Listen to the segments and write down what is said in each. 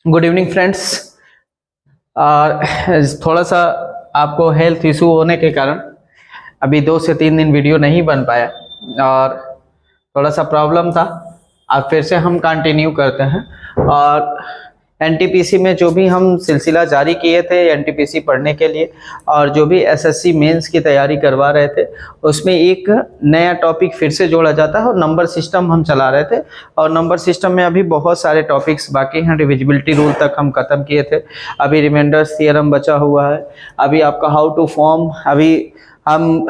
Good evening friends. थोड़ा सा आपको हेल्थ इशू होने के कारण अभी 2 से 3 दिन वीडियो नहीं बन पाया और थोड़ा सा प्रॉब्लम था। अब फिर से हम कंटिन्यू करते हैं और एनटीपीसी में जो भी हम सिलसिला जारी किए थे एनटीपीसी पढ़ने के लिए और जो भी एसएससी मेंस की तैयारी करवा रहे थे उसमें एक नया टॉपिक फिर से जोड़ा जाता है और नंबर सिस्टम हम चला रहे थे। और नंबर सिस्टम में अभी बहुत सारे टॉपिक्स बाकी हैं। डिविजिबिलिटी रूल तक हम खत्म किए थे, अभी रिमाइंडर्स थियरम बचा हुआ है, अभी आपका हाउ टू फॉर्म, अभी हम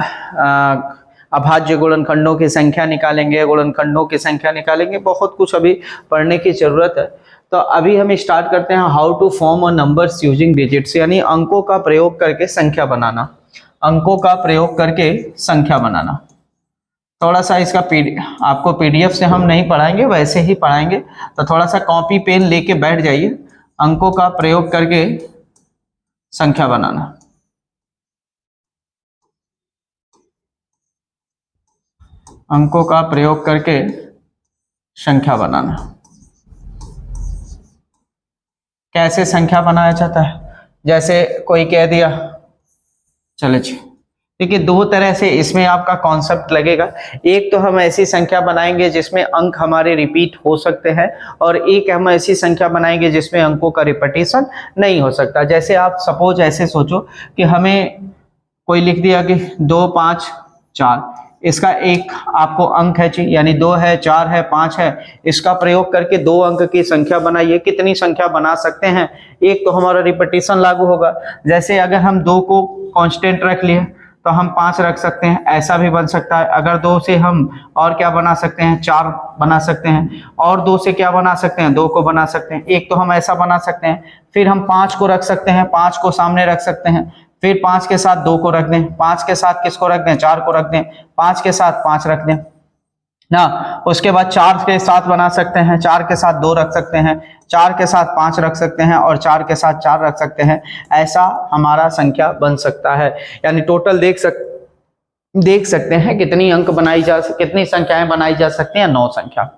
अभाज्य गुणनखंडों की संख्या निकालेंगे, गुणनखंडों की संख्या निकालेंगे, बहुत कुछ अभी पढ़ने की जरूरत है। तो अभी हम स्टार्ट करते हैं how to form a numbers using digits, यानी अंकों का प्रयोग करके संख्या बनाना। अंकों का प्रयोग करके संख्या बनाना। थोड़ा सा इसका आपको पीडीएफ से हम नहीं पढ़ाएंगे, वैसे ही पढ़ाएंगे, तो थोड़ा सा कॉपी पेन लेके बैठ जाइए। अंकों का प्रयोग करके संख्या बनाना। अंकों का प्रयोग करके संख्या बनाना। कैसे संख्या बनाया जाता है? जैसे कोई कह दिया, चले जी, देखिए दो तरह से इसमें आपका कॉन्सेप्ट लगेगा। एक तो हम ऐसी संख्या बनाएंगे जिसमें अंक हमारे रिपीट हो सकते हैं और एक हम ऐसी संख्या बनाएंगे जिसमें अंकों का रिपीटेशन नहीं हो सकता। जैसे आप सपोज ऐसे सोचो कि हमें कोई लिख दिया कि 2 5 4, इसका एक आपको अंक है जी, यानी 2 है, 4 है, 5 है। इसका प्रयोग करके 2 अंक की संख्या बनाइए। कितनी संख्या बना सकते हैं? एक तो हमारा रिपीटेशन लागू होगा। जैसे अगर हम 2 को कांस्टेंट रख लिए तो हम 5 रख सकते हैं, ऐसा भी बन सकता है। अगर 2 से हम और क्या बना सकते हैं? 4 बना सकते हैं। और 2 से क्या बना सकते हैं? 2 को बना सकते हैं। एक तो हम ऐसा बना सकते हैं। फिर हम 5 को रख सकते हैं, 5 को सामने रख सकते हैं। फिर 5 के साथ 2 को रख दें, 5 के साथ किसको रख दें? 4 को रख दें, 5 के साथ 5 रख दें ना। उसके बाद 4 के साथ बना सकते हैं, 4 के साथ 2 रख सकते हैं, 4 के साथ 5 रख सकते हैं और 4 के साथ 4 रख सकते हैं। ऐसा हमारा संख्या बन सकता है। यानी टोटल देख सकते हैं कितनी अंक बनाई जा कितनी संख्याएं बनाई जा सकती हैं? 9 संख्या।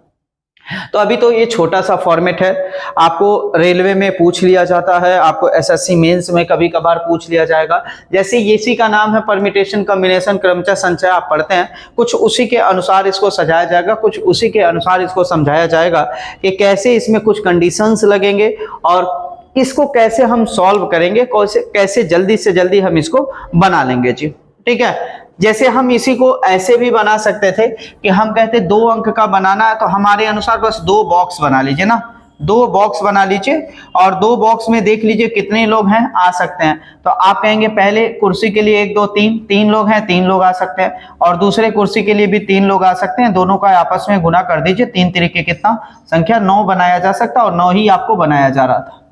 तो अभी तो ये छोटा सा फॉर्मेट है। आपको रेलवे में पूछ लिया जाता है, आपको एसएससी मेंस में कभी कभार पूछ लिया जाएगा। जैसे इसी का नाम है परम्यूटेशन, कॉम्बिनेशन, क्रमचय, संचय, आप पढ़ते हैं, कुछ उसी के अनुसार इसको सजाया जाएगा, कुछ उसी के अनुसार इसको समझाया जाएगा कि कैसे इसमें कुछ कंडीशंस लगेंगे और इसको कैसे हम सॉल्व करेंगे, कैसे जल्दी से जल्दी हम इसको बना लेंगे जी। ठीक है। जैसे हम इसी को ऐसे भी बना सकते थे कि हम कहते 2 अंक का बनाना है तो हमारे अनुसार बस 2 बॉक्स बना लीजिए ना, 2 बॉक्स बना लीजिए और 2 बॉक्स में देख लीजिए कितने लोग हैं, आ सकते हैं। तो आप कहेंगे पहले कुर्सी के लिए 1 2 3, 3 लोग हैं, 3 लोग आ सकते हैं, और दूसरे कुर्सी के लिए भी 3 लोग आ सकते हैं। दोनों का आपस में गुना कर दीजिए, 3 तरीके कितना संख्या 9 बनाया जा सकता, और 9 ही आपको बनाया जा रहा था।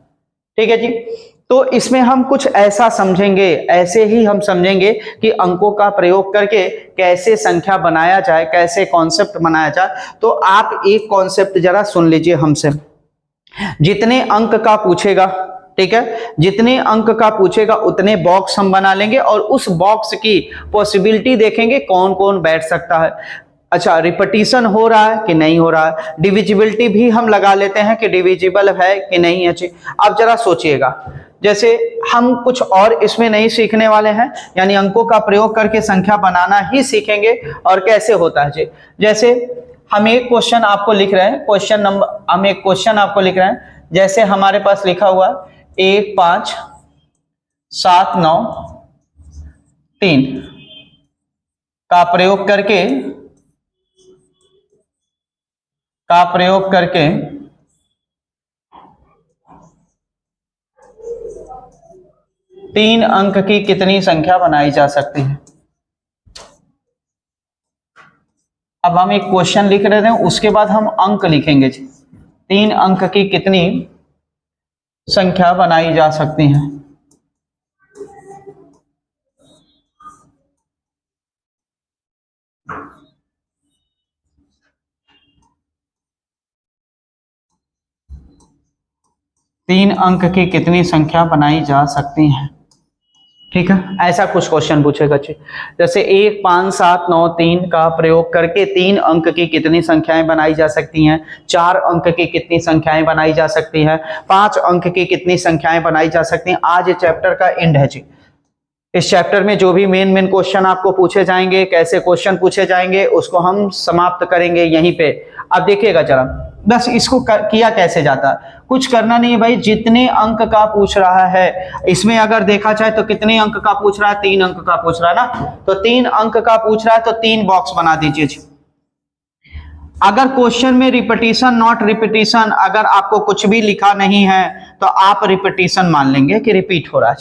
ठीक है जी। तो इसमें हम कुछ ऐसा समझेंगे, ऐसे ही हम समझेंगे कि अंकों का प्रयोग करके कैसे संख्या बनाया जाए, कैसे कॉन्सेप्ट बनाया जाए। तो आप एक कॉन्सेप्ट जरा सुन लीजिए हमसे। जितने अंक का पूछेगा, ठीक है, जितने अंक का पूछेगा उतने बॉक्स हम बना लेंगे और उस बॉक्स की पॉसिबिलिटी देखेंगे कौन कौन बैठ सकता है। अच्छा, रिपीटिशन हो रहा है कि नहीं हो रहा है, डिविजिबिलिटी भी हम लगा लेते हैं कि डिविजिबल है कि नहीं है जी। अब जरा सोचिएगा, जैसे हम कुछ और इसमें नहीं सीखने वाले हैं, यानी अंकों का प्रयोग करके संख्या बनाना ही सीखेंगे। और कैसे होता है जी, जैसे हम एक क्वेश्चन आपको लिख रहे हैं, हम एक क्वेश्चन आपको लिख रहे हैं। जैसे हमारे पास लिखा हुआ 1 5 7 9 3 का प्रयोग करके 3 अंक की कितनी संख्या बनाई जा सकती है। अब हम एक क्वेश्चन लिख रहे थे, उसके बाद हम अंक लिखेंगे जी। 3 अंक की कितनी संख्या बनाई जा सकती है। तीन अंक की कितनी संख्या बनाई जा सकती है। ठीक है, ऐसा कुछ क्वेश्चन पूछेगा। जैसे 1, 5, 7, 9, 3 का प्रयोग करके 3 अंक की कितनी संख्याएं बनाई जा सकती हैं, 4 अंक की कितनी संख्याएं बनाई जा सकती हैं, 5 अंक की कितनी संख्याएं बनाई जा सकती हैं। आज ये चैप्टर का एंड है जी। इस चैप्टर में जो भी मेन क्वेश्चन आपको पूछे जाएंगे, कैसे क्वेश्चन पूछे जाएंगे, उसको हम समाप्त करेंगे यहीं पे। अब देखिएगा जरा, बस इसको किया कैसे जाता है, कुछ करना नहीं है भाई। जितने अंक का पूछ रहा है, इसमें अगर देखा जाए तो कितने अंक का पूछ रहा है, 3 अंक का पूछ रहा है ना, तो 3 अंक का पूछ रहा है तो 3 बॉक्स बना दीजिए जी। अगर क्वेश्चन में रिपीटिशन नॉट रिपीटिशन, अगर आपको कुछ भी लिखा नहीं है तो आप रिपीटिशन मान लेंगे कि रिपीट हो रहा है।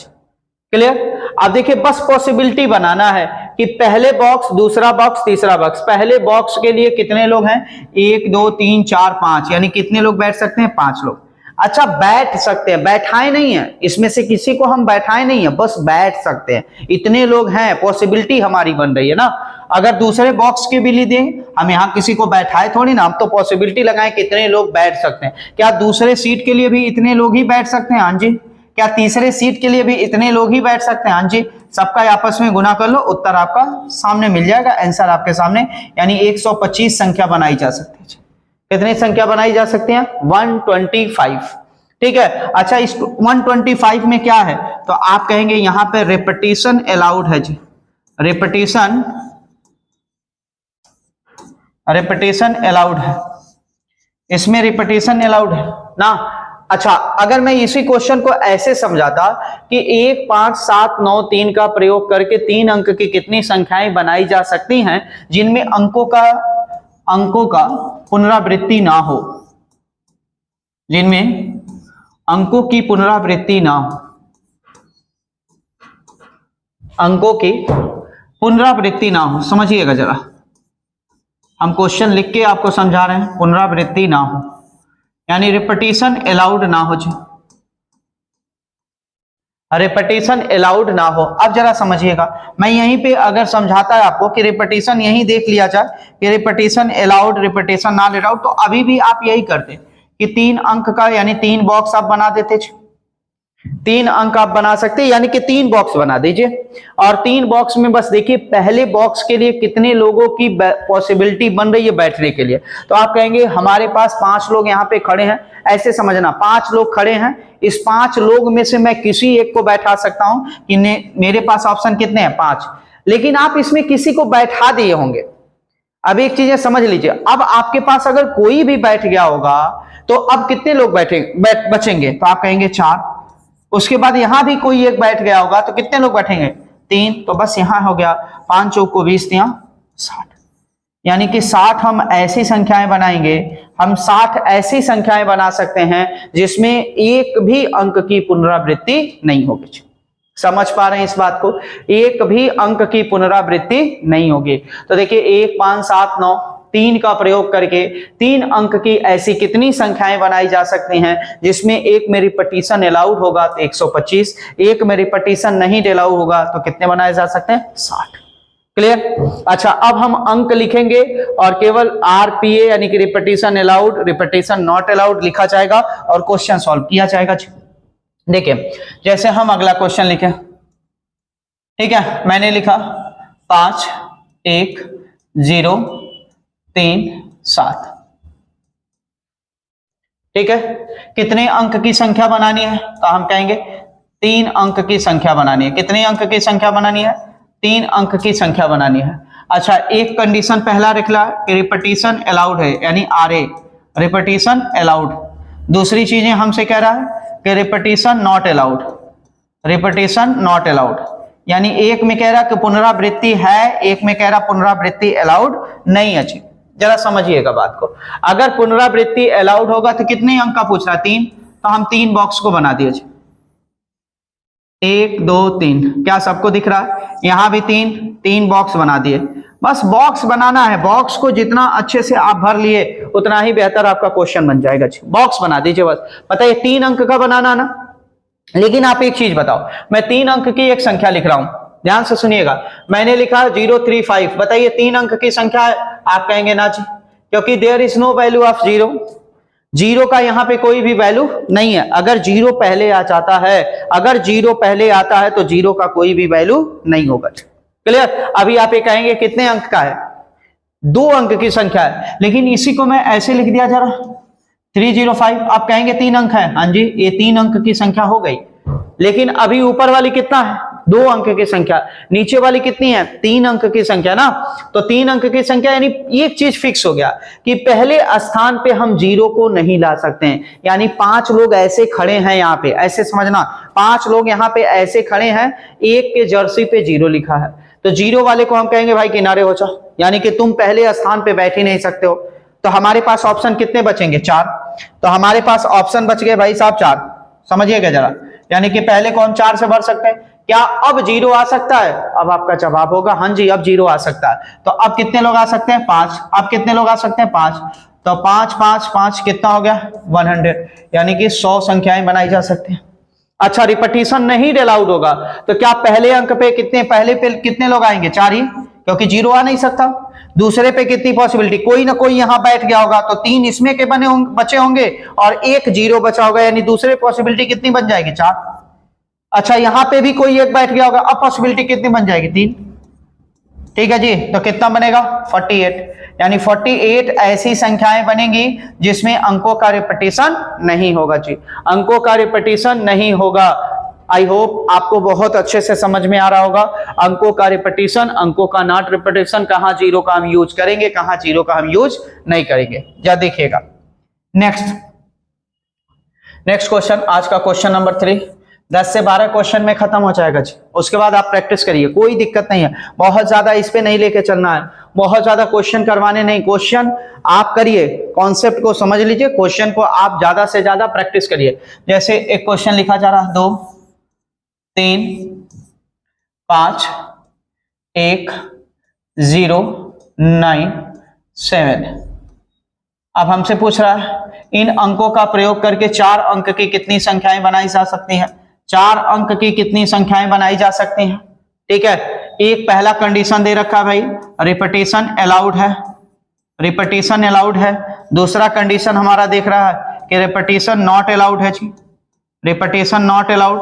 क्लियर? अब देखिए, बस पॉसिबिलिटी बनाना है कि पहले बॉक्स, दूसरा बॉक्स, तीसरा बॉक्स। पहले बॉक्स के लिए कितने लोग हैं, 1, 2, 3, 4, 5, यानी कितने लोग बैठ सकते हैं, 5 लोग। अच्छा, बैठ सकते हैं, बैठाए नहीं है, इसमें से किसी को हम बैठाए नहीं है, बस बैठ सकते हैं, इतने लोग हैं, पॉसिबिलिटी हमारी बन रही है ना। अगर दूसरे बॉक्स के भी लिए दें, हम यहाँ किसी को बैठाए थोड़ी ना, हम तो पॉसिबिलिटी लगाएं कितने लोग बैठ सकते हैं। क्या दूसरे सीट के लिए भी इतने लोग ही बैठ सकते हैं? हाँ जी। क्या तीसरे सीट के लिए भी इतने लोग ही बैठ सकते हैं? हाँ जी। सबका आपस में गुना कर लो, उत्तर आपका सामने मिल जाएगा, आंसर आपके सामने, यानी 125 संख्या बनाई जा सकती है। कितनी संख्या बनाई जा सकती है? 125। ठीक है। अच्छा, इस 125 में क्या है, तो आप कहेंगे यहां पे रिपीटिशन अलाउड है जी। रिपीटिशन अलाउड है, इसमें रिपीटिशन अलाउड है ना। अच्छा, अगर मैं इसी क्वेश्चन को ऐसे समझाता कि 1, 5, 7, 9, 3 का प्रयोग करके 3 अंक की कितनी संख्याएं बनाई जा सकती हैं जिनमें अंकों का पुनरावृत्ति ना हो, जिनमें अंकों की पुनरावृत्ति ना हो, अंकों की पुनरावृत्ति ना हो। समझिएगा जरा, हम क्वेश्चन लिख के आपको समझा रहे हैं, पुनरावृत्ति ना हो यानी रिपीटिशन अलाउड ना हो जी, रिपीटिशन अलाउड ना हो। अब जरा समझिएगा, मैं यहीं पे अगर समझाता है आपको कि रिपीटिशन यहीं देख लिया जाए कि repetition allowed, repetition not allowed, तो अभी भी आप यही करते कि 3 अंक का यानी 3 बॉक्स आप बना देते, 3 अंक आप बना सकते हैं, यानी कि 3 बॉक्स बना दीजिए। और 3 बॉक्स में बस देखिए पहले बॉक्स के लिए कितने लोगों की पॉसिबिलिटी बन रही है बैठने के लिए, तो आप कहेंगे हमारे पास 5 लोग यहाँ पे खड़े हैं। ऐसे समझना, 5 लोग खड़े हैं, इस 5 लोग में से मैं किसी एक को बैठा सकता हूं कि मेरे पास ऑप्शन कितने हैं, 5। लेकिन आप इसमें किसी को बैठा दिए होंगे। अब एक चीजें समझ लीजिए, अब आपके पास अगर कोई भी बैठ गया होगा तो अब कितने लोग बचेंगे, तो आप कहेंगे 4। उसके बाद यहां भी कोई एक बैठ गया होगा तो कितने लोग बैठेंगे, 3। तो बस यहां हो गया 5 चौक को 20, 60, यानी कि 60 हम ऐसी संख्याएं बनाएंगे, हम 60 ऐसी संख्याएं बना सकते हैं जिसमें एक भी अंक की पुनरावृत्ति नहीं होगी। समझ पा रहे हैं इस बात को? एक भी अंक की पुनरावृत्ति नहीं होगी। तो देखिए 1, 5, 7, 9, 3 का प्रयोग करके 3 अंक की ऐसी कितनी संख्याएं बनाई जा सकती हैं जिसमें एक में रिपीटिशन अलाउड होगा तो 125, एक में रिपीटिशन नहीं अलाउड होगा तो कितने बनाए जा सकते हैं, 60। क्लियर? अच्छा, अब हम अंक लिखेंगे और केवल RPA यानी कि repetition allowed, repetition not allowed लिखा जाएगा और क्वेश्चन सॉल्व किया जाएगा। देखिए, जैसे हम अगला क्वेश्चन लिखें, ठीक है, मैंने लिखा 5, 1, 0, 3, 7। ठीक है, कितने अंक की संख्या बनानी है, तो हम कहेंगे 3 अंक की संख्या बनानी है। कितने अंक की संख्या बनानी है, 3 अंक की संख्या बनानी है। अच्छा, एक कंडीशन पहला लिखला कि रिपीटिशन अलाउड है, यानी RA, रिपीटिशन अलाउड। दूसरी चीजें हमसे कह रहा है कि repetition not allowed, repetition not allowed, यानी एक में कह रहा कि पुनरावृत्ति है, एक में कह रहा पुनरावृत्ति अलाउड नहीं है। जरा समझिएगा बात को, अगर पुनरावृत्ति अलाउड होगा तो कितने अंक का पूछ रहा है, 3, तो हम 3 बॉक्स को बना दिए, 1, 2, 3। क्या सबको दिख रहा है? यहां भी 3 बॉक्स बना दिए। बस बॉक्स बनाना है, बॉक्स को जितना अच्छे से आप भर लिए उतना ही बेहतर आपका क्वेश्चन बन जाएगा। बॉक्स बना दीजिए बस। बताइए 3 अंक का बनाना ना, लेकिन आप एक चीज बताओ, मैं 3 अंक की एक संख्या लिख रहा हूं, ध्यान से सुनिएगा। मैंने लिखा 035, बताइए 3 अंक की संख्या है? आप कहेंगे ना जी, क्योंकि there is no value of 0, zero का यहाँ पे कोई भी वैल्यू नहीं है। अगर जीरो पहले आ जाता है, अगर जीरो पहले आता है तो जीरो का कोई भी वैल्यू नहीं होगा। क्लियर? अभी आप ये कहेंगे कितने अंक का है, 2 अंक की संख्या है, लेकिन इसी को मैं ऐसे लिख दिया जरा 305, आप कहेंगे 3 अंक है। हाँ जी, ये 3 अंक की संख्या हो गई, लेकिन अभी ऊपर वाली कितना है, 2 अंक की संख्या, नीचे वाली कितनी है, 3 अंक की संख्या ना। तो 3 अंक की संख्या, यानी एक चीज फिक्स हो गया कि पहले स्थान पे हम जीरो को नहीं ला सकते हैं। यानी 5 लोग ऐसे खड़े हैं यहाँ पे, ऐसे समझना, 5 लोग यहाँ पे ऐसे खड़े हैं, एक के जर्सी पे जीरो लिखा है, तो जीरो वाले को हम कहेंगे भाई किनारे हो जाओ, यानी कि तुम पहले स्थान पे बैठ ही नहीं सकते हो। तो हमारे पास ऑप्शन कितने बचेंगे, 4। तो हमारे पास ऑप्शन बच गए भाई साहब 4, समझिएगा जरा, यानी कि पहले को हम 4 से भर सकते हैं। क्या अब जीरो आ सकता है? अब आपका जवाब होगा हाँ जी, अब जीरो आ सकता है। तो अब कितने लोग आ सकते हैं, 5। अब कितने लोग आ सकते हैं, 5। तो 5 5 5 कितना हो गया, 100, यानी कि 100 संख्याएं बनाई जा सकती हैं। अच्छा, रिपीटिशन नहीं अलाउड होगा, तो क्या पहले अंक पे कितने लोग आएंगे, 4 ही, क्योंकि जीरो आ नहीं सकता। दूसरे पे कितनी पॉसिबिलिटी, कोई ना कोई यहां बैठ गया होगा, तो 3 इसमें के बचे होंगे और 1 जीरो बचा होगा, यानी दूसरे पॉसिबिलिटी कितनी बन जाएगी, 4। अच्छा, यहां पे भी कोई एक बैठ गया होगा, अब पॉसिबिलिटी कितनी बन जाएगी, 3। ठीक है जी, तो कितना बनेगा, 48, यानी 48 ऐसी संख्याएं बनेंगी जिसमें अंकों का रिपीटिशन नहीं होगा जी, अंकों का रिपीटिशन नहीं होगा। आई होप आपको बहुत अच्छे से समझ में आ रहा होगा। अंकों का रिपीटिशन, अंकों का नॉट रिपीटिशन, कहां जीरो का हम यूज करेंगे, कहां जीरो का हम यूज नहीं करेंगे, या देखिएगा। नेक्स्ट क्वेश्चन, आज का क्वेश्चन नंबर 3, 10 से 12 क्वेश्चन में खत्म हो जाएगा जी। उसके बाद आप प्रैक्टिस करिए, कोई दिक्कत नहीं है, बहुत ज्यादा इस पे नहीं लेके चलना है, बहुत ज्यादा क्वेश्चन करवाने नहीं, क्वेश्चन आप करिए, कॉन्सेप्ट को समझ लीजिए, क्वेश्चन को आप ज्यादा से ज्यादा प्रैक्टिस करिए। जैसे एक क्वेश्चन लिखा जा रहा है, 2 3 5 1 0 9 7। अब हमसे पूछ रहा है इन अंकों का प्रयोग करके 4 अंक की कितनी संख्याएं बनाई जा सकती हैं, 4 अंक की कितनी संख्याएं बनाई जा सकती हैं। ठीक है, एक पहला कंडीशन दे रखा है भाई, रिपीटिशन अलाउड है, रिपीटिशन अलाउड है। दूसरा कंडीशन हमारा देख रहा है कि रिपीटिशन नॉट अलाउड है जी, रिपीटिशन नॉट अलाउड।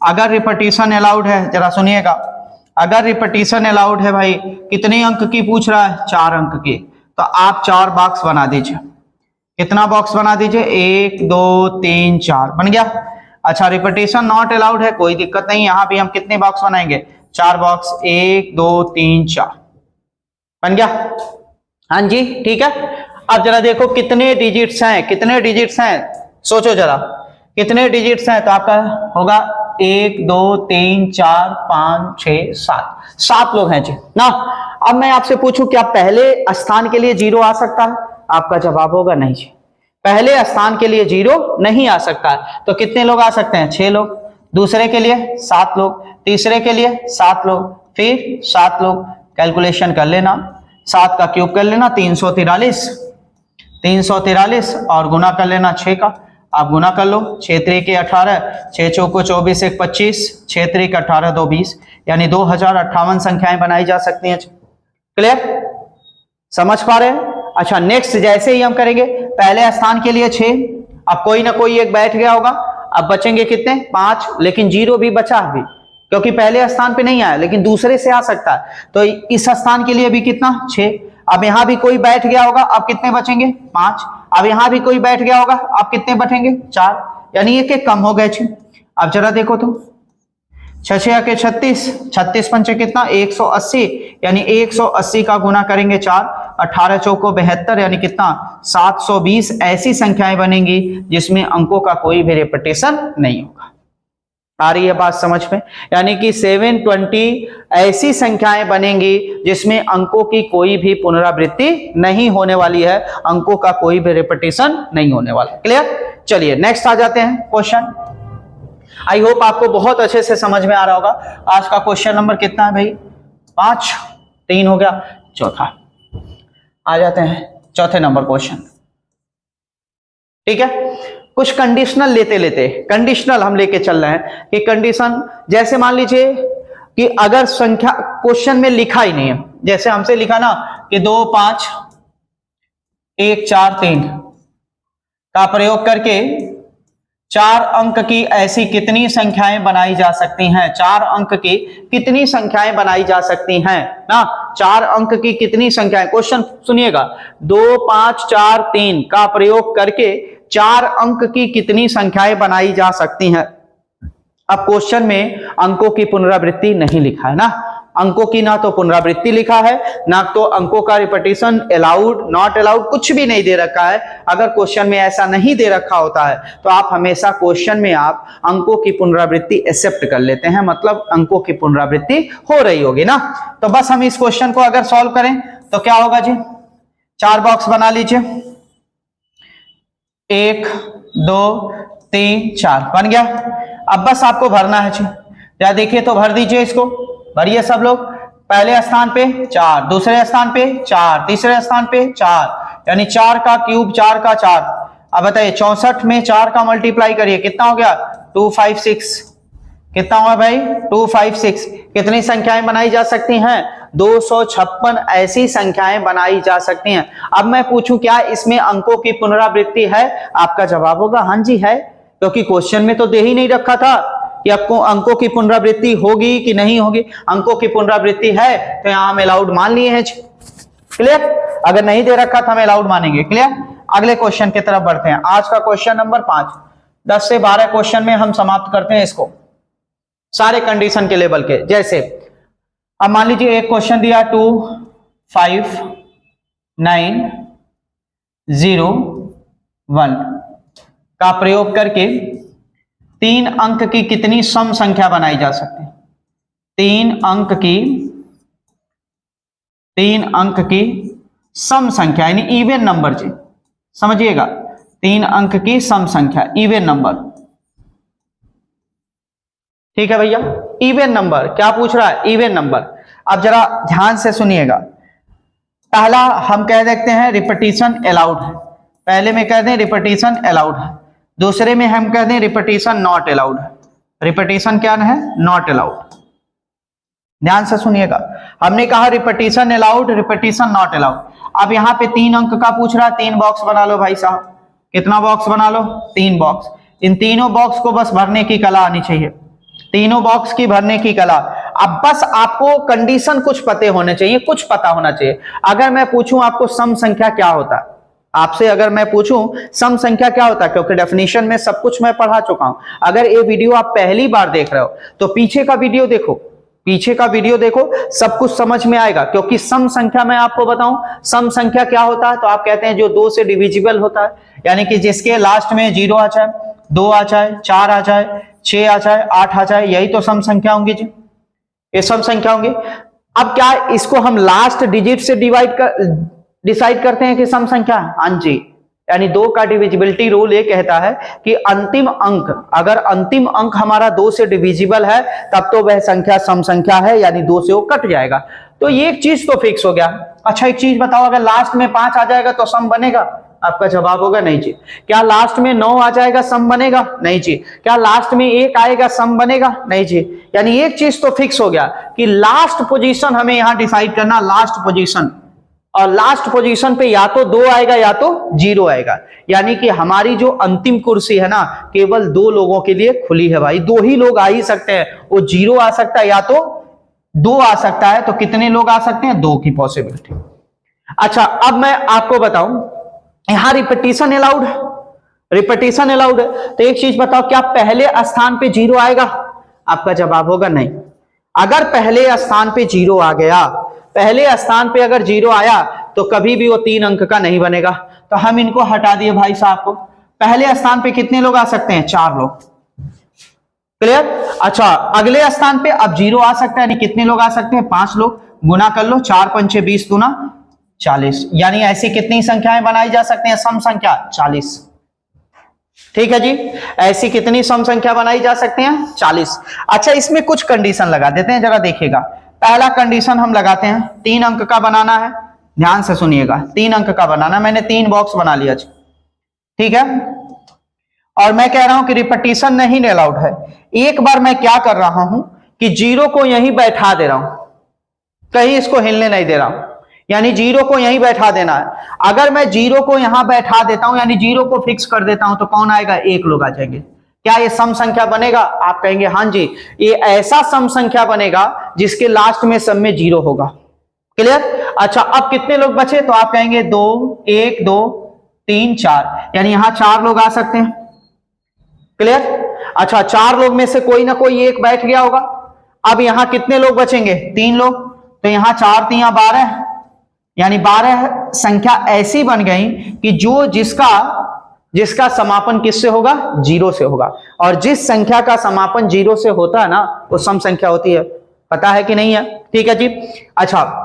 अगर रिपीटिशन अलाउड है, जरा सुनिएगा, अगर रिपीटिशन अलाउड है भाई, कितने अंक की पूछ रहा है, 4 अंक की, तो आप 4 बॉक्स बना दीजिए। कितना बॉक्स बना दीजिए, 1 2 3 4 बन गया। अच्छा, रिपीटिशन नॉट अलाउड है, कोई दिक्कत नहीं, यहां भी हम कितने बॉक्स बनाएंगे, 4 बॉक्स, 1 2 3 4 बन गया। हाँ जी, ठीक है। अब जरा देखो कितने डिजिट्स हैं, कितने डिजिट्स हैं, सोचो जरा कितने डिजिट्स हैं, तो आपका होगा 1 2 3 4 5 6 7, 7 लोग हैं जी ना। अब मैं आपसे पूछूं क्या पहले स्थान के लिए जीरो आ सकता है, आपका जवाब होगा नहीं जी, पहले स्थान के लिए जीरो नहीं आ सकता है। तो कितने लोग आ सकते हैं, 6 लोग, दूसरे के लिए 7 लोग, तीसरे के लिए 7 लोग, फिर 7 लोग। कैलकुलेशन कर लेना, 7 का क्यूब कर लेना 343, 343 और गुना कर लेना 6 का, आप गुना कर लो, 6 3 18, 6 चौको 24 1 25, 6 3 18 2 20, यानी 2058 संख्याएं बनाई जा सकती हैं। क्लियर, समझ पा रहे हैं। अच्छा, नेक्स्ट जैसे ही हम करेंगे, पहले स्थान के लिए 6, अब कोई ना कोई एक बैठ गया होगा, अब बचेंगे कितने, 5, लेकिन जीरो भी बचा अभी, क्योंकि पहले स्थान पे नहीं आया, लेकिन दूसरे से आ सकता है। तो इस स्थान के लिए भी कितना, 6। अब यहां भी कोई बैठ गया होगा, अब कितने बचेंगे, 5। अब यहां भी कोई बैठ गया होगा, अब कितने बचेंगे, 4, यानी एक एक कम हो गए 6। अब जरा देखो तो 6 6 के 36, 36 पंचे कितना, 180, यानी 180 का गुना करेंगे 4, 18 चौको 72, यानी कितना, 720 ऐसी संख्याएं बनेंगी जिसमें अंकों का कोई भी रिपीटिशन नहीं होगा। आ रही है बात समझ में, यानी कि 720 ऐसी संख्याएं बनेंगी जिसमें अंकों की कोई भी पुनरावृत्ति नहीं होने वाली है, अंकों का कोई भी रिपीटिशन नहीं होने वाला। क्लियर, चलिए नेक्स्ट आ जाते हैं क्वेश्चन। आई होप आपको बहुत अच्छे से समझ में आ रहा होगा। आज का क्वेश्चन नंबर कितना है भाई, 5, 3 हो गया, चौथा आ जाते हैं, चौथे नंबर क्वेश्चन। ठीक है, कुछ कंडीशनल लेते लेते, कंडीशनल हम लेके चल रहे हैं कि कंडीशन, जैसे मान लीजिए कि अगर संख्या क्वेश्चन में लिखा ही नहीं है, जैसे हमसे लिखा ना कि 2 5 1 4 3, का प्रयोग करके 4 अंक की ऐसी कितनी संख्याएं बनाई जा सकती हैं? 4 अंक की कितनी संख्याएं बनाई जा सकती हैं ना? 4 अंक की कितनी संख्याएं, क्वेश्चन सुनिएगा, 2 5 4 3 का प्रयोग करके 4 अंक की कितनी संख्याएं बनाई जा सकती हैं? अब क्वेश्चन में अंकों की पुनरावृत्ति नहीं लिखा है ना, अंकों की ना तो पुनरावृत्ति लिखा है, ना तो अंकों का रिपीटिशन, अलाउड नॉट अलाउड, कुछ भी नहीं दे रखा है। अगर क्वेश्चन में ऐसा नहीं दे रखा होता है तो आप हमेशा क्वेश्चन में आप अंकों की पुनरावृत्ति एक्सेप्ट कर लेते हैं, मतलब अंकों की पुनरावृत्ति हो रही होगी ना। तो बस हम इस क्वेश्चन को अगर सॉल्व करें तो क्या होगा जी, 4 बॉक्स बना लीजिए, 1 2 3 4 बन गया। अब बस आपको भरना है जी, या देखिए तो भर दीजिए, इसको भरिए सब लोग। पहले स्थान पे 4, दूसरे स्थान पे 4, तीसरे स्थान पे 4, यानी 4 का क्यूब 4 का 4। अब बताइए 64 में 4 का मल्टीप्लाई करिए, कितना हो गया? 256। कितना हुआ भाई? 256। कितनी संख्याएं बनाई जा सकती हैं? 256 ऐसी संख्याएं बनाई जा सकती हैं। अब मैं पूछूं क्या इसमें अंकों की पुनरावृत्ति है? आपका जवाब होगा हाँ जी है, क्योंकि क्वेश्चन में तो दे ही नहीं रखा था कि आपको अंकों की पुनरावृत्ति होगी कि नहीं होगी। अंकों की पुनरावृत्ति है तो यहां हम अलाउड मान लिए हैं। क्लियर? अगर नहीं दे रखा था हम अलाउड मानेंगे। क्लियर? अगले क्वेश्चन की तरफ बढ़ते हैं। आज का क्वेश्चन नंबर 5, 10 से 12 क्वेश्चन में हम समाप्त करते हैं इसको, सारे कंडीशन के लेवल के। जैसे अब मान लीजिए एक क्वेश्चन दिया 2 5 9 0 1 का प्रयोग करके 3 अंक की कितनी सम संख्या बनाई जा सकती है? 3 अंक की सम संख्या, यानी इवन नंबर जी, समझिएगा, 3 अंक की सम संख्या, इवन नंबर। ठीक है भैया, इवन नंबर क्या पूछ रहा है? Even number. अब जरा ध्यान से सुनिएगा, पहला हम कह देते हैं रिपीटिशन अलाउड है, पहले में कह दें रिपीटिशन अलाउड है, दूसरे में हम कह दें रिपीटिशन नॉट अलाउड है। रिपीटिशन क्या है? Not allowed. ध्यान से सुनिएगा, हमने कहा repetition allowed, repetition not allowed. अब यहाँ पे 3 अंक का पूछ रहा है, 3 बॉक्स बना लो भाई साहब। कितना बॉक्स बना लो? 3 बॉक्स। इन तीनों बॉक्स को बस भरने की कला आनी चाहिए, तीनों बॉक्स की भरने की कला। अब बस आपको कंडीशन कुछ पते होने चाहिए, कुछ पता होना चाहिए। अगर मैं पूछूं आपको सम संख्या क्या होता है, आपसे अगर मैं पूछूं सम संख्या क्या होता है, क्योंकि डेफिनेशन में सब कुछ मैं पढ़ा चुका हूं। अगर ये वीडियो आप पहली बार देख रहे हो तो पीछे का वीडियो देखो, पीछे का वीडियो देखो, सब कुछ समझ में आएगा। क्योंकि सम संख्या मैं आपको बताऊं सम संख्या क्या होता है, तो आप कहते हैं जो 2 से डिविजिबल होता है, यानी कि जिसके लास्ट में 0 आ जाए, 2 आ जाए, 4 आ जाए, 6 आ जाए, 8 आ जाए, यही तो सम संख्या होंगी जी, ये सम संख्या होंगी। अब क्या इसको हम लास्ट डिजिट से डिसाइड करते हैं कि सम संख्या? हाँ जी, यानी 2 का डिविजिबिलिटी रूल ये कहता है कि अंतिम अंक, अगर अंतिम अंक हमारा 2 से डिविजिबल है तब तो वह संख्या सम संख्या है, यानी 2 से वो कट जाएगा। तो ये एक चीज तो फिक्स हो गया। अच्छा एक चीज बताओ, अगर लास्ट में 5 आ जाएगा तो सम बनेगा? आपका जवाब होगा नहीं जी। क्या लास्ट में 9 आ जाएगा सम बनेगा? नहीं जी। क्या लास्ट में 1 आएगा सम बनेगा? नहीं जी। यानी एक चीज तो फिक्स हो गया कि लास्ट पोजीशन हमें यहां डिसाइड करना, लास्ट पोजीशन, और लास्ट पोजीशन पे या तो 2 आएगा या तो 0 आएगा। यानी कि हमारी जो अंतिम कुर्सी है ना, केवल 2 लोगों के लिए खुली है भाई, 2 ही लोग आ ही सकते हैं। वो 0 आ सकता है या तो 2 आ सकता है। तो कितने लोग आ सकते हैं? 2 की पॉसिबिलिटी। अच्छा अब मैं आपको बताऊं, यहां रिपीटिशन अलाउड है, रिपीटिशन अलाउड है। तो एक चीज बताओ, क्या पहले स्थान पे 0 आएगा? आपका जवाब होगा नहीं। अगर पहले स्थान पे 0 आ गया, पहले स्थान पे अगर 0 आया तो कभी भी वो 3 अंक का नहीं बनेगा। तो हम इनको हटा दिए भाई साहब को। पहले स्थान पे कितने लोग आ सकते हैं? 4 लोग। क्लियर? अच्छा अगले स्थान पे अब 0 आ सकता है, यानी कितने लोग आ सकते हैं? 5 लोग। गुना कर लो, 4 पंचे 20 दूना 40, यानी ऐसी कितनी संख्याएं बनाई जा सकती हैं? सम संख्या 40। ठीक है जी, ऐसी कितनी सम संख्या बनाई जा सकती हैं? 40। अच्छा इसमें कुछ कंडीशन लगा देते हैं, जरा देखिएगा। पहला कंडीशन हम लगाते हैं, 3 अंक का बनाना है। ध्यान से सुनिएगा, 3 अंक का बनाना, मैंने 3 बॉक्स बना लिया जी, ठीक है। और मैं कह रहा हूं कि रिपीटिशन नहीं अलाउड है। एक बार मैं क्या कर रहा हूं कि 0 को यहीं बैठा दे रहा हूं, कहीं इसको हिलने नहीं दे रहा हूं। यानी जीरो को यहीं बैठा देना है। अगर मैं जीरो को यहां बैठा देता हूं यानी जीरो को फिक्स कर देता हूं तो कौन आएगा, एक लोग आ जाएंगे। क्या ये सम संख्या बनेगा? आप कहेंगे हाँ जी, ये ऐसा सम संख्या बनेगा जिसके लास्ट में सब में जीरो होगा। क्लियर? अच्छा, अब कितने लोग बचे? तो आप कहेंगे 2 1 2 3 4, यानी यहां 4 लोग आ सकते हैं। क्लियर? अच्छा, 4 लोग में से कोई ना कोई एक बैठ गया होगा। अब यहां कितने लोग बचेंगे? 3 लोग। तो यहां 4 3 12, यानी 12 संख्या ऐसी बन गई कि जो जिसका समापन किससे होगा? जीरो से होगा। और जिस संख्या का समापन जीरो से होता है ना, वो सम संख्या होती है। पता है कि नहीं है? ठीक है जी। अच्छा,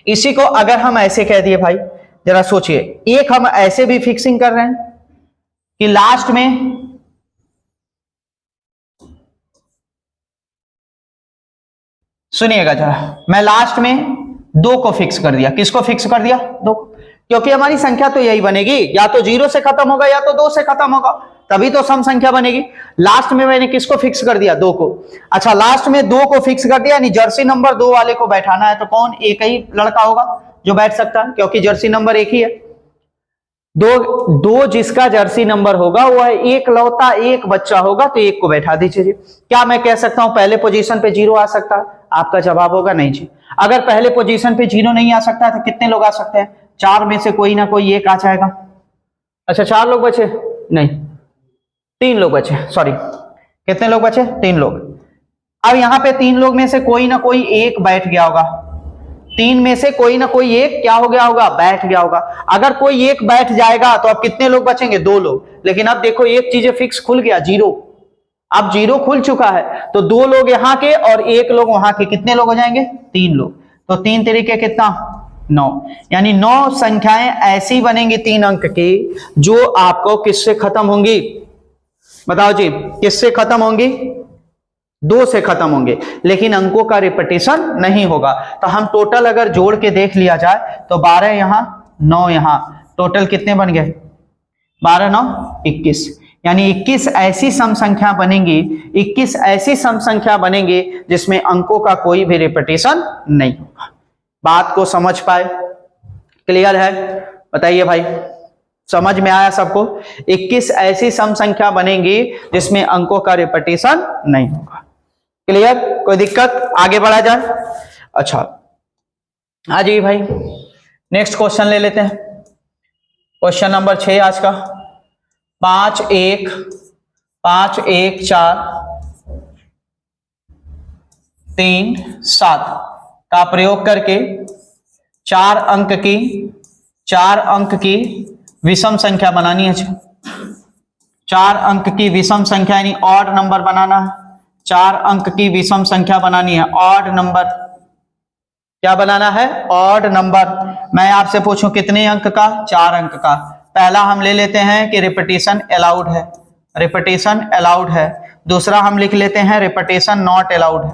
इसी को अगर हम ऐसे कह दिए भाई, जरा सोचिए, एक हम ऐसे भी फिक्सिंग कर रहे हैं कि लास्ट में सुनिएगा जरा, मैं लास्ट में 2 को फिक्स कर दिया। किसको फिक्स कर दिया? 2, क्योंकि हमारी संख्या तो यही बनेगी, या तो जीरो से खत्म होगा या तो 2 से खत्म होगा, तभी तो सम संख्या बनेगी। लास्ट में मैंने किसको फिक्स कर दिया? 2 को। अच्छा, लास्ट में 2 को फिक्स कर दिया, यानी जर्सी नंबर 2 वाले को बैठाना है। तो कौन? एक ही लड़का होगा जो बैठ सकता है, क्योंकि जर्सी नंबर एक ही है। दो जिसका जर्सी नंबर होगा वह एक लौता एक बच्चा होगा, तो एक को बैठा दीजिए। क्या मैं कह सकता हूं पहले पोजीशन पे जीरो आ सकता है? आपका जवाब होगा नहीं जी। अगर पहले पोजीशन पे जीरो नहीं आ सकता है तो कितने लोग आ सकते हैं? 4 में से कोई ना कोई एक आ जाएगा। अच्छा, 4 लोग बचे? नहीं, 3 लोग बचे, सॉरी। कितने लोग बचे? 3 लोग। अब यहां पे 3 लोग में से कोई ना कोई एक बैठ गया होगा। 3 में से कोई ना कोई एक क्या हो गया होगा? बैठ गया होगा। अगर कोई एक बैठ जाएगा तो अब कितने लोग बचेंगे? 2 लोग। लेकिन अब देखो, एक चीज फिक्स खुल गया, जीरो। अब जीरो खुल चुका है, तो 2 लोग यहां के और 1 लोग वहां के, कितने लोग हो जाएंगे? 3 लोग। तो 3 तरीके कितना? 9, यानी 9 संख्याएं ऐसी बनेंगी 3 अंक की जो आपको किससे खत्म होंगी? बताओ जी, किससे खत्म होंगी? 2 से खत्म होंगे, लेकिन अंकों का रिपीटेशन नहीं होगा। तो हम टोटल अगर जोड़ के देख लिया जाए तो 12 यहां, 9 यहां, टोटल कितने बन गए? 12 9 21, यानी 21 ऐसी सम संख्या बनेंगी, 21 ऐसी सम संख्या बनेंगी जिसमें अंकों का कोई भी रिपीटेशन नहीं होगा। बात को समझ पाए? क्लियर है? बताइए भाई, समझ में आया सबको? 21 ऐसी सम संख्या बनेंगी जिसमें अंकों का रिपीटेशन नहीं होगा। क्लियर? कोई दिक्कत? आगे बढ़ा जाए। अच्छा, आ जाइए भाई, नेक्स्ट क्वेश्चन ले लेते हैं। क्वेश्चन नंबर 6 आज का। 5 1 4 3 7 का प्रयोग करके 4 अंक की विषम संख्या बनानी है। 4 अंक की विषम संख्या यानी ऑड नंबर बनाना है। 4 अंक की विषम संख्या बनानी है, ऑड नंबर। क्या बनाना है? Odd number. मैं आपसे पूछूं कितने अंक का? 4 अंक का। पहला हम ले लेते हैं कि रिपीटेशन अलाउड है, रिपीटेशन अलाउड है। दूसरा हम लिख लेते हैं रिपीटेशन नॉट अलाउड है,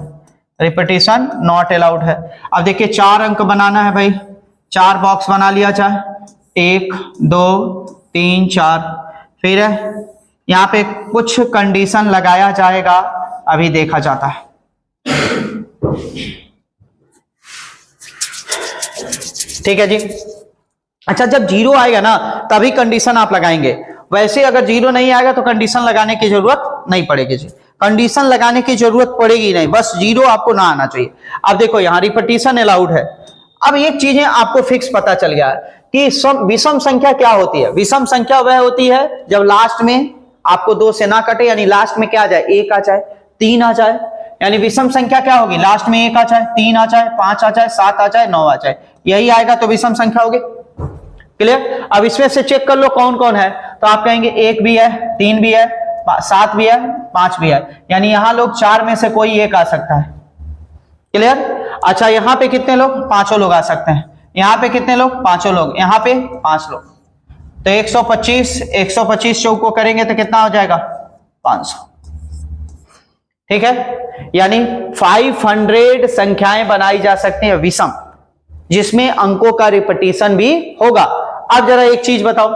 रिपीटेशन नॉट अलाउड है। अब देखिए 4 अंक बनाना है भाई, 4 बॉक्स बना लिया जाए, 1 2 3 4। फिर यहाँ पे कुछ कंडीशन लगाया जाएगा, अभी देखा जाता है। ठीक है जी। अच्छा, जब जीरो आएगा ना तभी कंडीशन आप लगाएंगे, वैसे अगर जीरो नहीं आएगा तो कंडीशन लगाने की जरूरत नहीं पड़ेगी जी। कंडीशन लगाने की जरूरत पड़ेगी नहीं, बस जीरो आपको ना आना चाहिए। अब देखो यहाँ रिपीटेशन अलाउड है। अब एक चीजें आपको फिक्स पता चल गया है कि विषम संख्या क्या होती है। विषम संख्या वह होती है जब लास्ट में आपको 2 से ना कटे, यानी लास्ट में क्या आ जाए? 1 आ जाए, 3 आ जाए। यानी विषम संख्या क्या होगी? लास्ट में 1 आ जाए, 3 आ जाए, 5 आ जाए, 7 आ जाए, 9 आ जाए, यही आएगा तो विषम संख्या होगी। क्लियर? अब इसमें से चेक कर लो कौन कौन है, तो आप कहेंगे 1 भी है, 3 भी है, 7 भी है, 5 भी है, यानी यहां लोग 4 में से कोई एक आ सकता है। क्लियर? अच्छा, यहां पे कितने लोग? 5 लोग आ सकते हैं। यहां पे कितने लोग? 5 लोग। यहां पे 5 लोग। तो 125 चौको करेंगे तो कितना हो जाएगा? 500। ठीक है, यानी 500 संख्याएं बनाई जा सकती हैं विषम, जिसमें अंकों का रिपीटेशन भी होगा। अब जरा एक चीज बताओ,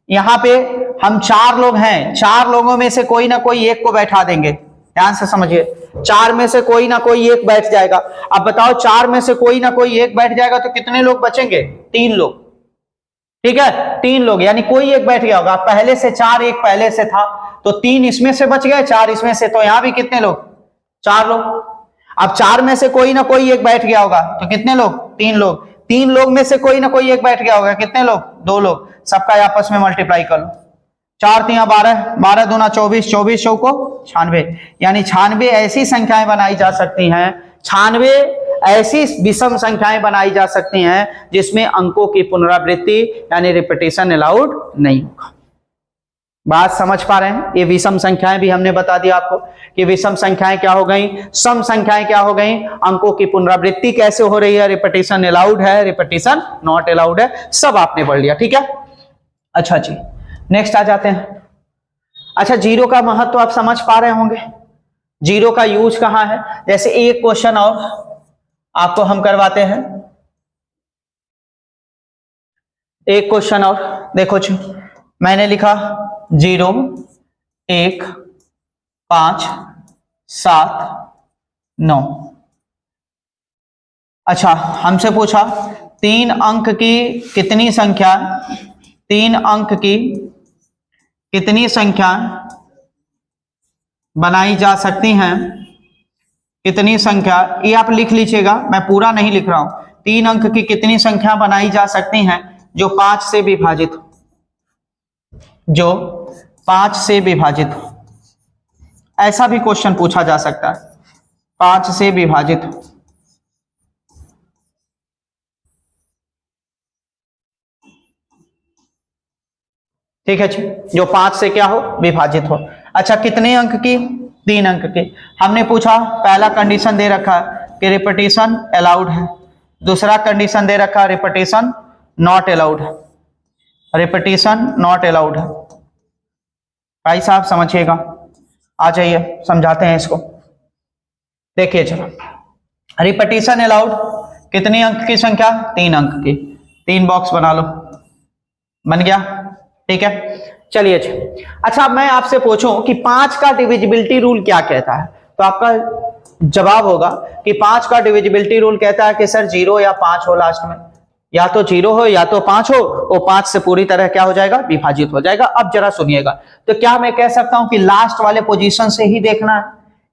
यहां पे हम 4 लोग हैं, 4 लोगों में से कोई ना कोई एक को बैठा देंगे। ध्यान से समझिए, 4 में से कोई ना कोई एक बैठ जाएगा। अब बताओ 4 में से कोई ना कोई एक बैठ जाएगा तो कितने लोग बचेंगे? 3 लोग। ठीक है, 3 लोग, यानी कोई एक बैठ गया होगा। पहले से 4, एक पहले से था तो 3 इसमें से बच गए, 4 इसमें से, तो यहां भी कितने लोग? 4 लोग। अब 4 में से कोई ना कोई एक बैठ गया होगा तो कितने लोग? 3 लोग। 3 लोग में से कोई ना कोई एक बैठ गया होगा, कितने लोग? 2 लोग। सबका आपस में मल्टीप्लाई कर लो, 4 3 12, 12 दूना 24, 24 चौको 96, यानी 96 ऐसी संख्याएं बनाई जा सकती हैं, 96 ऐसी विषम संख्याएं बनाई जा सकती हैं जिसमें अंकों की पुनरावृत्ति यानी रिपीटेशन अलाउड नहीं होगा। बात समझ पा रहे हैं? ये विषम संख्याएं भी हमने बता दिया आपको कि विषम संख्याएं क्या हो गई, सम संख्याएं क्या हो गई, अंकों की पुनरावृत्ति कैसे हो रही है, रिपीटेशन अलाउड है, रिपीटेशन नॉट अलाउड है, सब आपने पढ़ लिया। ठीक है, अच्छा जी, नेक्स्ट आ जाते हैं। अच्छा, जीरो का महत्व आप समझ पा रहे होंगे, जीरो का यूज कहां है। जैसे एक क्वेश्चन और आपको हम करवाते हैं, एक क्वेश्चन और देखो जी, मैंने लिखा 0 1 5 7 9। अच्छा, हमसे पूछा 3 अंक की कितनी संख्या, 3 अंक की कितनी संख्या बनाई जा सकती हैं, कितनी संख्या, ये आप लिख लीजिएगा, मैं पूरा नहीं लिख रहा हूं। 3 अंक की कितनी संख्या बनाई जा सकती हैं जो 5 से विभाजित हो, जो 5 से विभाजित हो। ऐसा भी क्वेश्चन पूछा जा सकता है, 5 से विभाजित हो। ठीक है जी, जो 5 से क्या हो, विभाजित हो। अच्छा, कितने अंक की? 3 अंक की। हमने पूछा, पहला कंडीशन दे रखा है कि रिपीटेशन अलाउड है, दूसरा कंडीशन दे रखा है रिपीटेशन नॉट अलाउड है, रिपीटेशन नॉट अलाउड है। भाई साहब समझिएगा, आ जाइए समझाते हैं इसको। देखिए चलो, रिपीटेशन अलाउड, कितने अंक की संख्या? 3 अंक की। 3 बॉक्स बना लो, बन गया। ठीक है, चलिए अच्छा, मैं आपसे पूछूं कि 5 का डिविजिबिलिटी रूल क्या कहता है, तो आपका जवाब होगा कि 5 का डिविजिबिलिटी रूल कहता है कि सर 0 या 5 हो लास्ट में, या तो 0 हो या तो 5 हो, वो 5 से पूरी तरह क्या हो जाएगा, विभाजित हो जाएगा। अब जरा सुनिएगा, तो क्या मैं कह सकता हूं कि लास्ट वाले पोजीशन से ही देखना है,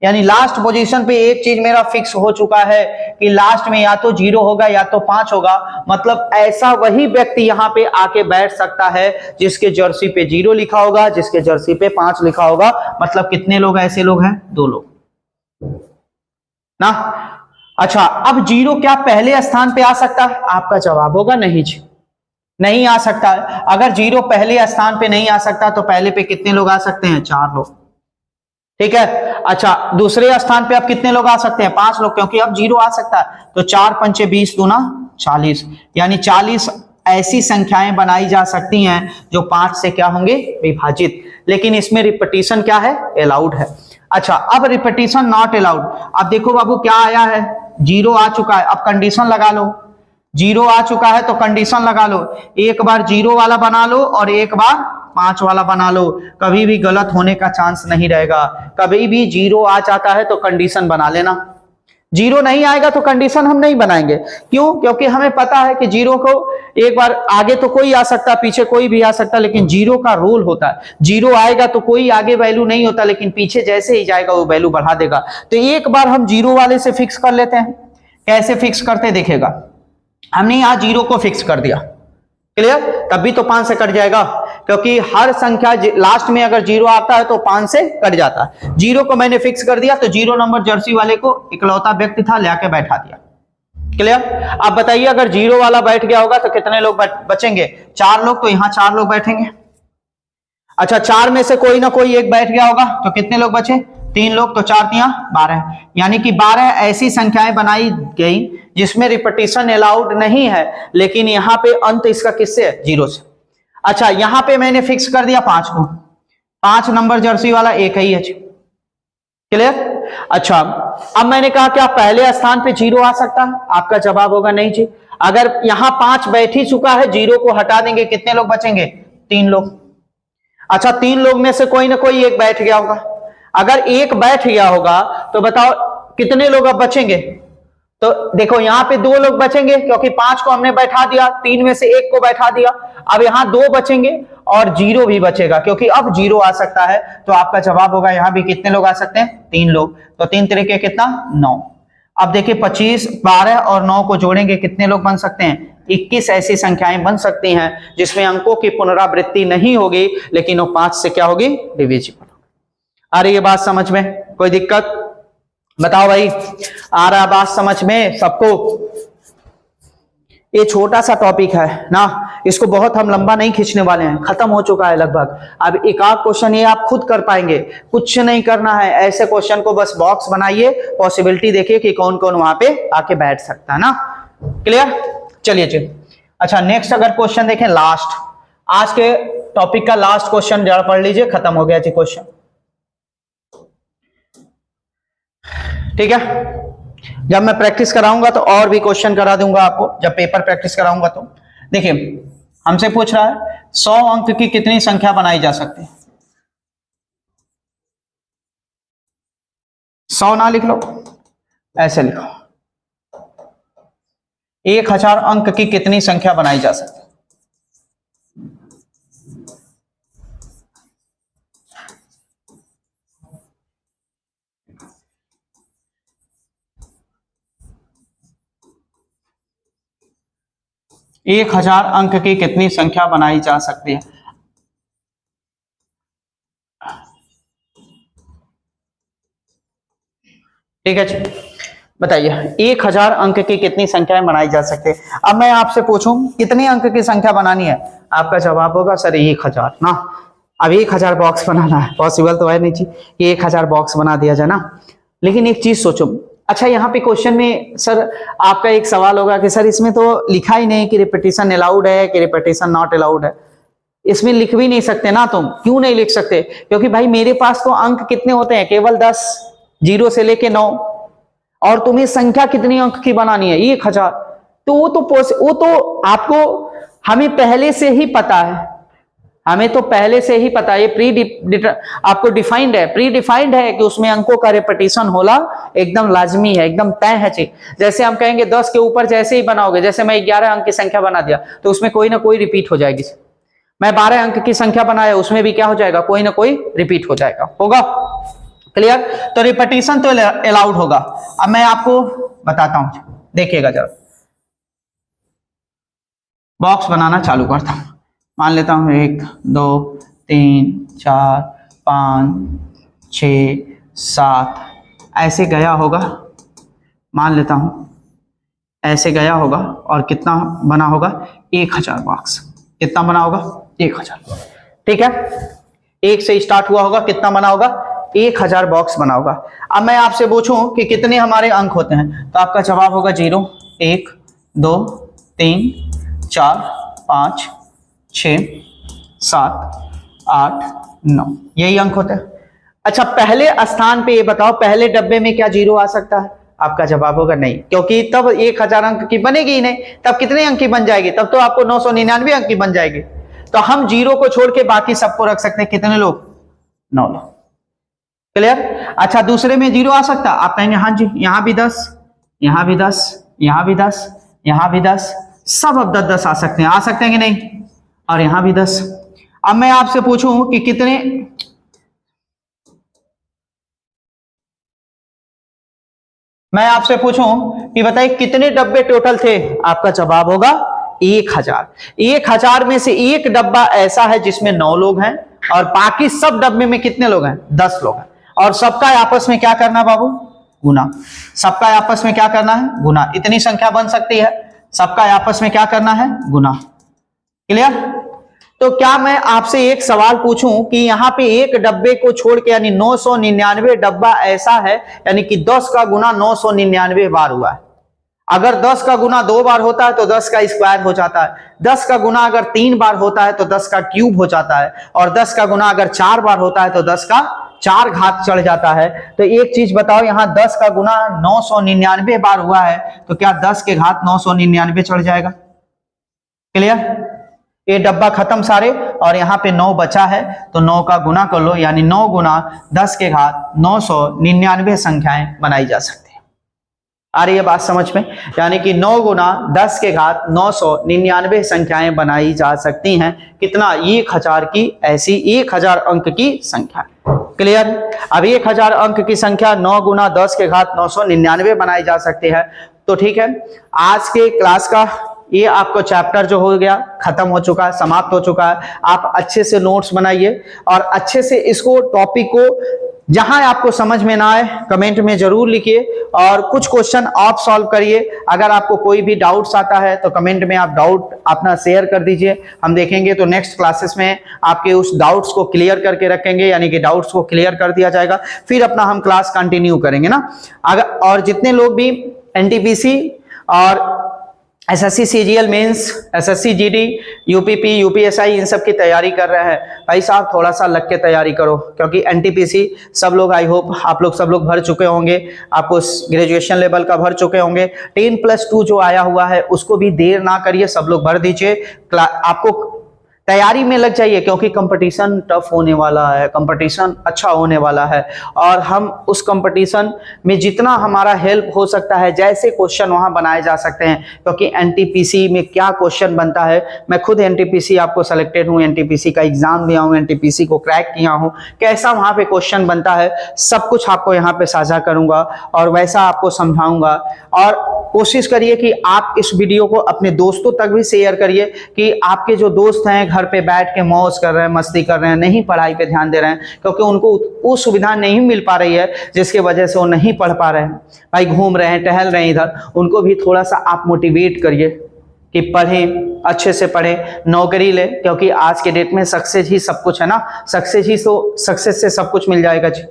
यानी लास्ट पोजीशन पे एक चीज मेरा फिक्स हो चुका है कि लास्ट में या तो 0 होगा या तो 5 होगा, मतलब ऐसा वही व्यक्ति यहां पे आके बैठ सकता है जिसके जर्सी पे 0 लिखा होगा, जिसके जर्सी पे 5 लिखा होगा। मतलब कितने लोग ऐसे लोग हैं? 2 लोग ना। अच्छा, अब 0 क्या पहले स्थान पे आ सकता है? आपका जवाब होगा नहीं जी, नहीं आ सकता है। अगर 0 पहले स्थान पे नहीं आ सकता तो पहले पे कितने लोग आ सकते हैं? 4 लोग। ठीक है, अच्छा, दूसरे स्थान पे अब कितने लोग आ सकते हैं? 5 लोग, क्योंकि अब 0 आ सकता है। तो 4 पंचे 20 दूना 40, यानी 40 ऐसी संख्याएं बनाई जा सकती हैं जो 5 से क्या होंगे, विभाजित। लेकिन इसमें रिपीटेशन क्या है? अलाउड है। अच्छा, अब रिपीटेशन नॉट अलाउड। अब देखो बाबू क्या आया है, 0 आ चुका है, अब कंडीशन लगा लो। 0 आ चुका है तो कंडीशन लगा लो, एक बार 0 वाला बना लो और एक बार 5 वाला बना लो, कभी भी गलत होने का चांस नहीं रहेगा। कभी भी 0 आ जाता है तो कंडीशन बना लेना, 0 नहीं आएगा तो कंडीशन हम नहीं बनाएंगे। क्यों? क्योंकि हमें पता है कि 0 को एक बार आगे तो कोई आ सकता, पीछे कोई भी आ सकता, लेकिन 0 का रूल होता है 0 आएगा तो कोई आगे वैल्यू नहीं होता, लेकिन पीछे जैसे ही जाएगा वो वैल्यू बढ़ा देगा। तो एक बार हम 0 वाले से फिक्स कर लेते हैं। कैसे फिक्स करते देखेगा, हमने यहां 0 को फिक्स कर दिया, क्लियर, तब भी तो 5 से कट जाएगा, क्योंकि हर संख्या लास्ट में अगर 0 आता है तो 5 से कट जाता है। 0 को मैंने फिक्स कर दिया तो 0 नंबर जर्सी वाले को इकलौता व्यक्ति था, लेके बैठा दिया, क्लियर। अब बताइए अगर 0 वाला बैठ गया होगा तो कितने लोग बचेंगे? 4 लोग, तो यहां 4 लोग बैठेंगे। अच्छा, 4 में से कोई ना कोई एक बैठ गया होगा तो कितने लोग बचे? 3 लोग, तो 4 3 12, यानी कि 12 ऐसी संख्याएं बनाई गई जिसमें रिपीटेशन अलाउड नहीं है, लेकिन यहां पे अंत इसका किससे है? 0 से। अच्छा, यहां पे मैंने फिक्स कर दिया 5 को, 5 नंबर जर्सी वाला एक ही है, क्लियर। अच्छा, अब मैंने कहा क्या पहले स्थान पे 0 आ सकता है? आपका जवाब होगा नहीं जी। अगर यहां 5 बैठ ही चुका है, 0 को हटा देंगे, कितने लोग बचेंगे? 3 लोग। अच्छा, 3 लोग में से कोई ना कोई एक बैठ गया होगा। अगर एक बैठ गया होगा तो बताओ कितने लोग अब बचेंगे? तो देखो यहाँ पे 2 लोग बचेंगे क्योंकि 5 को हमने बैठा दिया, 3 में से 1 को बैठा दिया। अब यहाँ 2 बचेंगे और 0 भी बचेगा क्योंकि अब 0 आ सकता है। तो आपका जवाब होगा यहाँ भी कितने लोग आ सकते हैं? 3 लोग। तो 3 तरीके कितना? 9। अब देखिए 25, 12 और 9 को जोड़ेंगे कितने लोग बन सकते हैं? 21 ऐसी संख्याएं बन सकती हैं जिसमें अंकों की पुनरावृत्ति नहीं होगी, लेकिन वो 5 से क्या होगी? डिविजिबल। आ रही है बात समझ में? कोई दिक्कत? बताओ भाई, आ रहा बात समझ में सबको? ये छोटा सा टॉपिक है ना, इसको बहुत हम लंबा नहीं खींचने वाले हैं, खत्म हो चुका है लगभग। अब एक आध क्वेश्चन ये आप खुद कर पाएंगे, कुछ नहीं करना है। ऐसे क्वेश्चन को बस बॉक्स बनाइए, पॉसिबिलिटी देखिए कि कौन कौन वहां पे आके बैठ सकता है ना। क्लियर? चलिए चलिए। अच्छा, नेक्स्ट अगर क्वेश्चन देखें, लास्ट आज के टॉपिक का लास्ट क्वेश्चन जरा पढ़ लीजिए, खत्म हो गया जी क्वेश्चन। ठीक है, जब मैं प्रैक्टिस कराऊंगा तो और भी क्वेश्चन करा दूंगा आपको, जब पेपर प्रैक्टिस कराऊंगा तो। देखिए हमसे पूछ रहा है 100 अंक की कितनी संख्या बनाई जा सकती है? 100 ना लिख लो, ऐसे लिखो 1000 अंक की कितनी संख्या बनाई जा सकती है? एक 1000 अंक की कितनी संख्या बनाई जा सकती है? ठीक है जी, बताइए 1000 अंक की कितनी संख्याएं बनाई जा सकती है? अब मैं आपसे पूछूं कितने अंक की संख्या बनानी है, आपका जवाब होगा सर 1000 ना। अब 1000 बॉक्स बनाना है, पॉसिबल तो है नहीं जी कि 1000 बॉक्स बना दिया जाए ना। लेकिन एक चीज सोचो, अच्छा यहाँ पे क्वेश्चन में सर आपका एक सवाल होगा कि सर इसमें तो लिखा ही नहीं कि रिपीटिशन अलाउड है कि रिपीटिशन नॉट अलाउड है। इसमें लिख भी नहीं सकते ना तुम, क्यों नहीं लिख सकते? क्योंकि भाई मेरे पास तो अंक कितने होते हैं? केवल 10, 0 से लेके 9, और तुम्हें संख्या कितनी अंक की बनानी है? 1000। तो वो तो आपको हमें पहले से ही पता है, हमें तो पहले से ही पता है, ये आपको डिफाइंड है, प्री डिफाइंड है कि उसमें अंकों का रिपीटिशन होना एकदम लाजमी है, एकदम तय है चीज। जैसे हम कहेंगे 10 के ऊपर जैसे ही बनाओगे, जैसे मैं 11 अंक की संख्या बना दिया तो उसमें कोई ना कोई रिपीट हो जाएगी। मैं 12 अंक की संख्या बनाया, उसमें भी क्या हो जाएगा? कोई ना कोई रिपीट हो जाएगा, होगा। क्लियर? तो रिपीटिशन तो अलाउड होगा। अब मैं आपको बताता हूं, देखिएगा जरा, बॉक्स बनाना चालू करता हूं। मान लेता हूं 1 2 3 4 5 6 7 ऐसे गया होगा, मान लेता हूं ऐसे गया होगा, और कितना बना होगा? 1000 बॉक्स। कितना बना होगा? 1000। ठीक है, 1 से स्टार्ट हुआ होगा, कितना बना होगा? 1000 बॉक्स बना होगा। अब मैं आपसे पूछूं कि कितने हमारे अंक होते हैं, तो आपका जवाब होगा 0 1 2 3 4 5 6 7 8 9, यही अंक होते हैं। अच्छा, पहले स्थान पे ये बताओ, पहले डब्बे में क्या 0 आ सकता है? आपका जवाब होगा नहीं, क्योंकि तब 1000 अंक की बनेगी ही नहीं। तब कितने अंक की बन जाएगी? तब तो आपको 999 अंक की बन जाएगी। तो हम 0 को छोड़ के बाकी सबको रख सकते हैं। कितने लोग? 9 लोग। क्लियर? अच्छा, दूसरे में 0 आ सकता? आप कहेंगे हाँ जी, यहां भी 10, यहां भी 10, यहां भी 10, यहां भी 10, सब अब 10 10 आ सकते हैं। आ सकते हैं कि नहीं? और यहां भी 10। अब मैं आपसे पूछूं कि कितने, मैं आपसे पूछूं कि बताइए कितने डब्बे टोटल थे? आपका जवाब होगा 1000। 1000 में से एक डब्बा ऐसा है जिसमें 9 लोग हैं, और बाकी सब डब्बे में कितने लोग हैं? 10 लोग हैं। और सबका आपस में क्या करना बाबू? गुना। सबका आपस में क्या करना है? गुना। इतनी संख्या बन सकती है, सबका आपस में क्या करना है? गुना। क्लियर? तो क्या मैं आपसे एक सवाल पूछूं कि यहां पे एक डब्बे को छोड़ के, यानी 999 डब्बा ऐसा है, यानी कि 10 का गुना 999 बार हुआ है। अगर 10 का गुना 2 बार होता है तो 10 का स्क्वायर हो जाता है। 10 का गुना अगर 3 बार होता है तो 10 का क्यूब हो जाता है। और 10 का गुना अगर 4 बार होता है तो 10 का 4 घात चढ़ जाता है। तो एक चीज बताओ, यहां 10 का गुना 999 बार हुआ है, तो क्या 10 के घात 999 चढ़ जाएगा? क्लियर? ये डब्बा खत्म सारे, और यहाँ पे 9 बचा है, तो 9 का गुना कर लो, यानी 9 गुना 10 के घात 999 संख्याएं बनाई जा सकती है। आ रही है बात समझ में? यानी कि 9 गुना 10 के घात 999 संख्याएं बनाई जा सकती हैं। कितना? 1000 की, ऐसी 1000 अंक की संख्या। क्लियर? अब 1000 अंक की संख्या 9 गुना 10 के घात 999 बनाई जा सकती है। तो ठीक है, आज के क्लास का ये आपको चैप्टर जो हो गया खत्म हो चुका है, समाप्त हो चुका है। आप अच्छे से नोट्स बनाइए और अच्छे से इसको टॉपिक को जहां आपको समझ में ना आए कमेंट में जरूर लिखिए, और कुछ क्वेश्चन आप सॉल्व करिए। अगर आपको कोई भी डाउट्स आता है तो कमेंट में आप डाउट अपना शेयर कर दीजिए, हम देखेंगे तो नेक्स्ट क्लासेस में आपके उस डाउट्स को क्लियर करके रखेंगे, यानी कि डाउट्स को क्लियर कर दिया जाएगा, फिर अपना हम क्लास कंटिन्यू करेंगे ना। अगर और जितने लोग भी एनटीपीसी और SSC CGL mains, SSC GD, UPP, UPSI इन सब की तैयारी कर रहे हैं, भाई साहब थोड़ा सा लग के तैयारी करो, क्योंकि एनटीपीसी सब लोग, आई होप आप लोग सब लोग भर चुके होंगे, आपको ग्रेजुएशन लेवल का भर चुके होंगे। 10+2 जो आया हुआ है उसको भी देर ना करिए, सब लोग भर दीजिए, आपको तैयारी में लग जाइए, क्योंकि कंपटीशन टफ होने वाला है, कंपटीशन अच्छा होने वाला है, और हम उस कंपटीशन में जितना हमारा हेल्प हो सकता है, जैसे क्वेश्चन वहां बनाए जा सकते हैं, क्योंकि एनटीपीसी में क्या क्वेश्चन बनता है, मैं खुद एनटीपीसी आपको सेलेक्टेड हूं, एनटीपीसी का एग्जाम दिया हूं, एनटीपीसी को क्रैक किया हूं, कैसा वहां पे क्वेश्चन बनता है सब कुछ आपको यहाँ पे साझा करूंगा और वैसा आपको समझाऊंगा। और कोशिश करिए कि आप इस वीडियो को अपने दोस्तों तक भी शेयर करिए, कि आपके जो दोस्त हैं घर पे बैठ के मौज कर रहे हैं, मस्ती कर रहे हैं, नहीं पढ़ाई पे ध्यान दे रहे हैं, क्योंकि उनको वो सुविधा नहीं मिल पा रही है जिसकी वजह से वो नहीं पढ़ पा रहे हैं, भाई घूम रहे हैं, टहल रहे हैं इधर, उनको भी थोड़ा सा आप मोटिवेट करिए कि पढ़ें, अच्छे से पढ़ें, नौकरी ले, क्योंकि आज के डेट में सक्सेस ही सब कुछ है ना, सक्सेस से सब कुछ मिल जाएगा जी।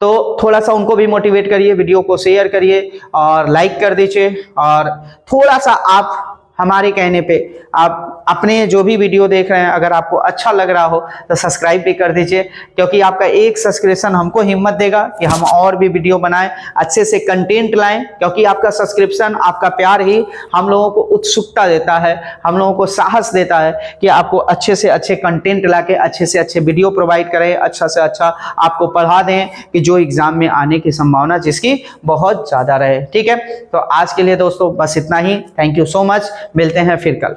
तो थोड़ा सा उनको भी मोटिवेट करिए, वीडियो को शेयर करिए और लाइक कर दीजिए, और थोड़ा सा आप हमारे कहने पे आप अपने जो भी वीडियो देख रहे हैं अगर आपको अच्छा लग रहा हो तो सब्सक्राइब भी कर दीजिए, क्योंकि आपका एक सब्सक्रिप्शन हमको हिम्मत देगा कि हम और भी वीडियो बनाएं, अच्छे से कंटेंट लाएं, क्योंकि आपका सब्सक्रिप्शन, आपका प्यार ही हम लोगों को उत्सुकता देता है, हम लोगों को साहस देता है कि आपको अच्छे से अच्छे कंटेंट ला के अच्छे से अच्छे वीडियो प्रोवाइड करें, अच्छा से अच्छा आपको पढ़ा दें कि जो एग्जाम में आने की संभावना जिसकी बहुत ज़्यादा रहे। ठीक है, तो आज के लिए दोस्तों बस इतना ही। थैंक यू सो मच, मिलते हैं फिर कल।